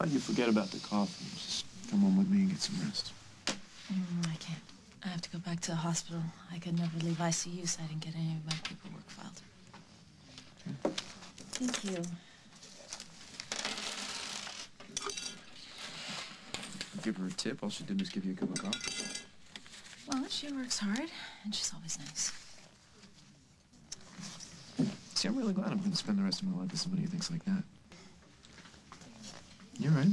about you forget about the coffee? Just come home with me and get some rest. I can't. I have to go back to the hospital. I could never leave ICU, so I didn't get any of my paperwork filed. Okay. Thank you. Give her a tip. All she did was give you a cup of coffee. Well, she works hard, and she's always nice. See, I'm really glad I'm going to spend the rest of my life with somebody who thinks like that. You're right.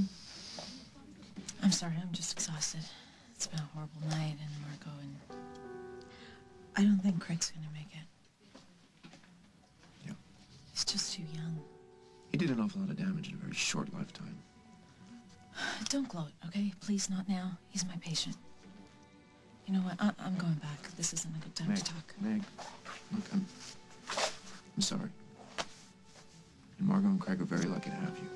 I'm sorry, I'm just exhausted. It's been a horrible night, and Marco, and I don't think Craig's going to make it. Yeah. He's just too young. He did an awful lot of damage in a very short lifetime. Don't gloat, okay? Please, not now. He's my patient. You know what? I'm going back. This isn't a good time to talk. Meg, look, I'm sorry. And Margot and Craig are very lucky to have you.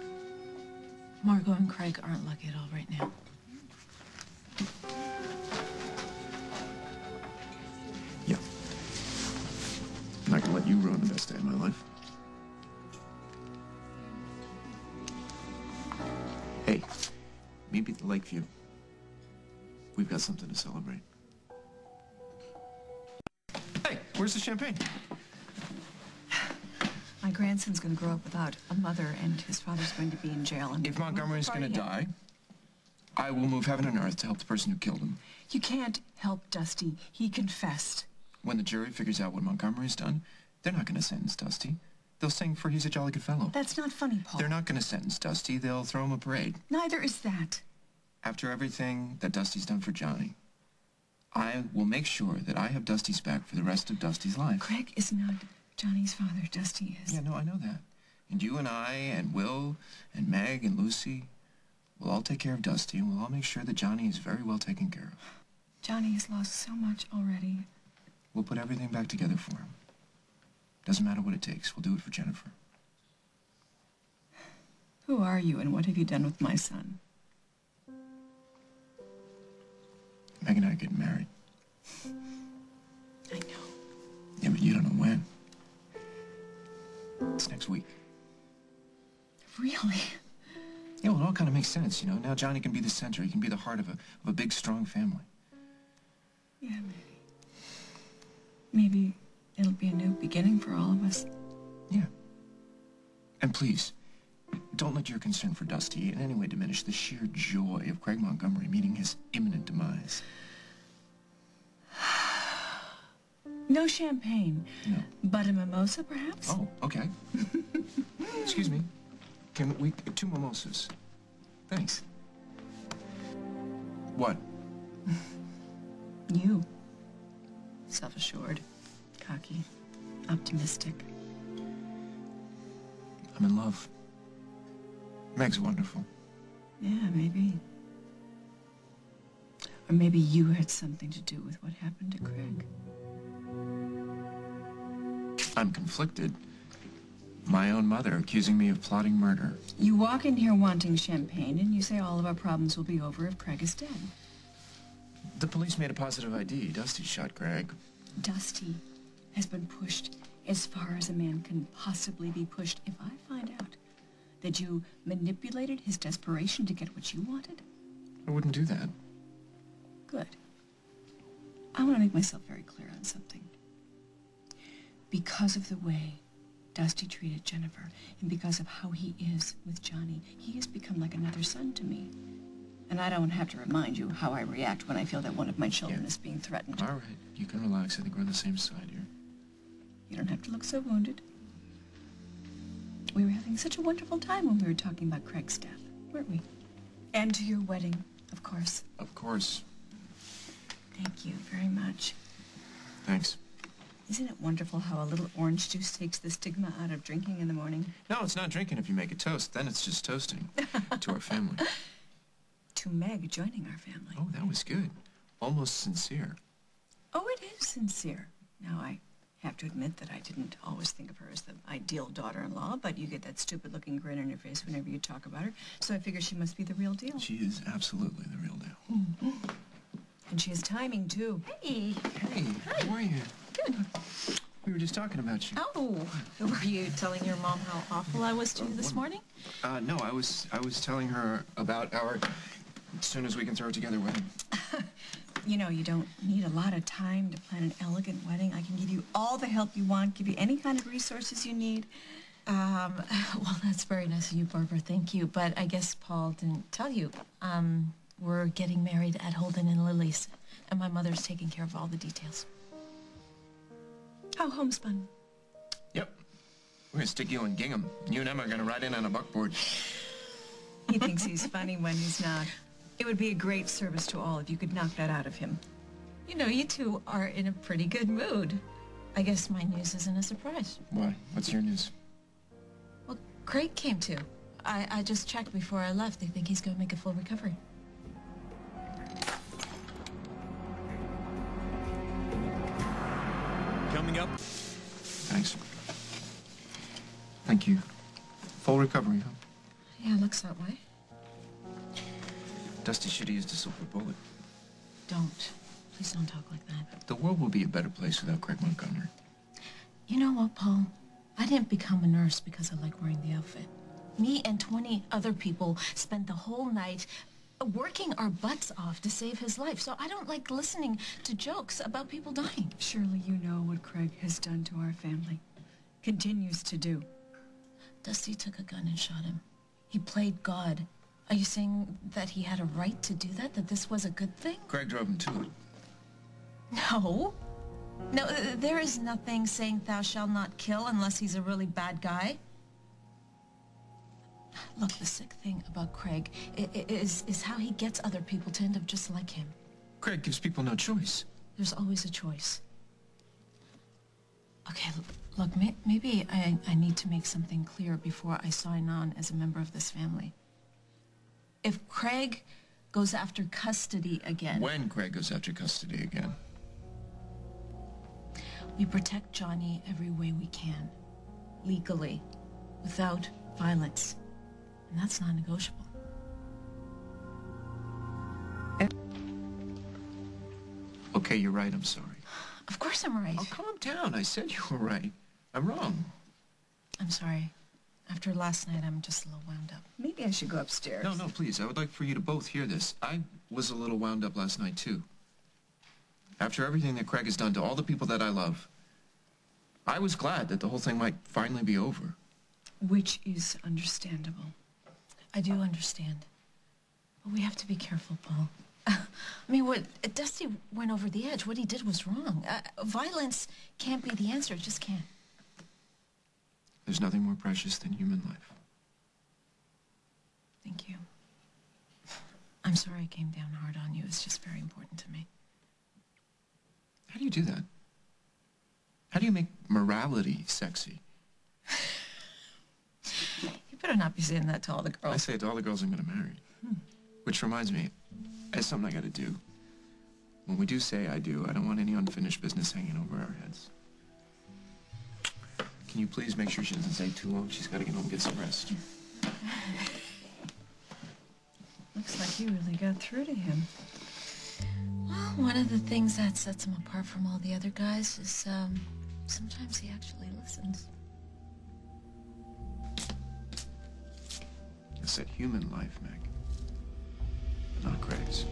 Margot and Craig aren't lucky at all right now. Yeah. I'm not gonna let you ruin the best day of my life. Hey, meet me at the Lakeview. We've got something to celebrate. Hey, where's the champagne? My grandson's going to grow up without a mother, and his father's going to be in jail. And if Montgomery's going to die, I will move heaven and earth to help the person who killed him. You can't help Dusty. He confessed. When the jury figures out what Montgomery's done, they're not going to sentence Dusty. They'll sing for He's a Jolly Good Fellow. That's not funny, Paul. They're not going to sentence Dusty. They'll throw him a parade. Neither is that. After everything that Dusty's done for Johnny, I will make sure that I have Dusty's back for the rest of Dusty's life. Craig is not Johnny's father. Dusty is. Yeah, no, I know that. And you and I and Will and Meg and Lucy will all take care of Dusty, and we'll all make sure that Johnny is very well taken care of. Johnny has lost so much already. We'll put everything back together for him. Doesn't matter what it takes. We'll do it for Jennifer. Who are you, and what have you done with my son? Meg and I are getting married. I know. Yeah, but you don't know when. It's next week. Really? Yeah, well, it all kind of makes sense, you know. Now Johnny can be the center. He can be the heart of a big, strong family. Yeah, maybe. Maybe it'll be a new beginning for all of us. Yeah. And please, don't let your concern for Dusty in any way diminish the sheer joy of Craig Montgomery meeting his imminent demise. No champagne. No. But a mimosa, perhaps? Oh, okay. Excuse me. Can we... 2 mimosas. Thanks. What? You. Self-assured, cocky, optimistic. I'm in love. Meg's wonderful. Yeah, maybe. Or maybe you had something to do with what happened to Craig. I'm conflicted. My own mother accusing me of plotting murder. You walk in here wanting champagne, and you say all of our problems will be over if Craig is dead. The police made a positive ID. Dusty shot Craig. Dusty has been pushed as far as a man can possibly be pushed. If I find out that you manipulated his desperation to get what you wanted... I wouldn't do that. Good. I want to make myself very clear on something. Because of the way Dusty treated Jennifer, and because of how he is with Johnny, he has become like another son to me. And I don't have to remind you how I react when I feel that one of my children is being threatened. All right, you can relax. I think we're on the same side here. You don't have to look so wounded. We were having such a wonderful time when we were talking about Craig's death, weren't we? And to your wedding, of course. Of course. Thank you very much. Thanks. Isn't it wonderful how a little orange juice takes the stigma out of drinking in the morning? No, it's not drinking if you make a toast. Then it's just toasting to our family. To Meg joining our family. Oh, that was good. Almost sincere. Oh, it is sincere. Now, I have to admit that I didn't always think of her as the ideal daughter-in-law, but you get that stupid-looking grin on your face whenever you talk about her, so I figure she must be the real deal. She is absolutely the real deal. And she has timing, too. Hey. Hey, how are you? Good. We were just talking about you. Oh, were you telling your mom how awful I was to you this morning? No, I was telling her about our as soon as we can throw together wedding. You know, you don't need a lot of time to plan an elegant wedding. I can give you all the help you want, give you any kind of resources you need. Well, that's very nice of you, Barbara. Thank you. But I guess Paul didn't tell you. We're getting married at Holden and Lily's, and my mother's taking care of all the details. How homespun? Yep. We're gonna stick you in gingham. You and Emma are gonna ride in on a buckboard. He thinks he's funny when he's not. It would be a great service to all if you could knock that out of him. You know, you two are in a pretty good mood. I guess my news isn't a surprise. Why? What's your news? Well, Craig came too. I just checked before I left. They think he's going to make a full recovery. Coming up. Thanks. Thank you. Full recovery, huh? Yeah, it looks that way. Dusty should have used a silver bullet. Don't. Please don't talk like that. The world will be a better place without Craig Montgomery. You know what, Paul? I didn't become a nurse because I like wearing the outfit. Me and 20 other people spent the whole night working our butts off to save his life, so I don't like listening to jokes about people dying. Surely you know what Craig has done to our family. Continues to do. Dusty took a gun and shot him. He played God. Are you saying that he had a right to do that? That this was a good thing? Craig drove him to it. No. No, there is nothing saying thou shalt not kill unless he's a really bad guy. Look, the sick thing about Craig is how he gets other people to end up just like him. Craig gives people no choice. There's always a choice. Okay, look, maybe I need to make something clear before I sign on as a member of this family. If Craig goes after custody again... When Craig goes after custody again. We protect Johnny every way we can. Legally. Without violence. And that's non-negotiable. Okay, you're right, I'm sorry. Of course I'm right. Oh, calm down. I said you were right. I'm wrong. I'm sorry. After last night, I'm just a little wound up. Maybe I should go upstairs. No, please. I would like for you to both hear this. I was a little wound up last night, too. After everything that Craig has done to all the people that I love, I was glad that the whole thing might finally be over. Which is understandable. I do understand. But we have to be careful, Paul. I mean, Dusty went over the edge. What he did was wrong. Violence can't be the answer. It just can't. There's nothing more precious than human life. Thank you. I'm sorry I came down hard on you. It's just very important to me. How do you do that? How do you make morality sexy? You better not be saying that to all the girls. I say it to all the girls I'm going to marry. Which reminds me, there's something I got to do. When we do say I do, I don't want any unfinished business hanging over our heads. Can you please make sure she doesn't stay too long? She's got to get home and get some rest. Looks like you really got through to him. Well, one of the things that sets him apart from all the other guys is, sometimes he actually listens. I said human life, Meg. Not Craig's.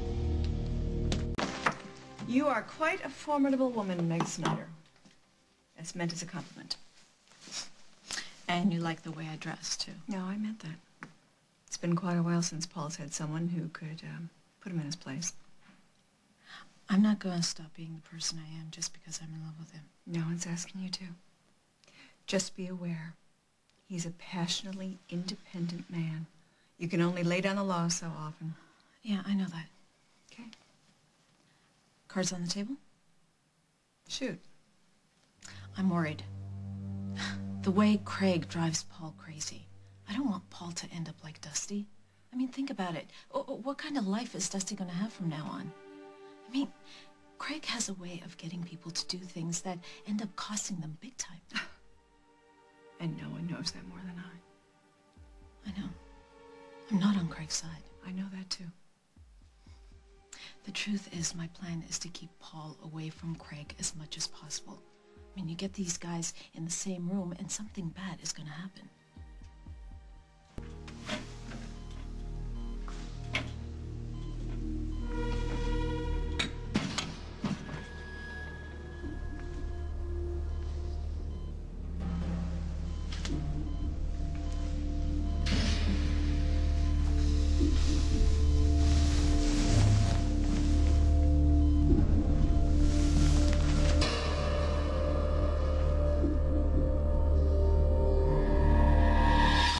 You are quite a formidable woman, Meg Snyder. That's meant as a compliment. And you like the way I dress, too. No, I meant that. It's been quite a while since Paul's had someone who could put him in his place. I'm not going to stop being the person I am just because I'm in love with him. No one's asking you to. Just be aware. He's a passionately independent man. You can only lay down the law so often. Yeah, I know that. Okay. Cards on the table? Shoot. I'm worried. The way Craig drives Paul crazy. I don't want Paul to end up like Dusty. I mean, think about it. What kind of life is Dusty going to have from now on? I mean, Craig has a way of getting people to do things that end up costing them big time. And no one knows that more than I. I know. I'm not on Craig's side. I know that too. The truth is, my plan is to keep Paul away from Craig as much as possible. I mean, you get these guys in the same room and something bad is going to happen.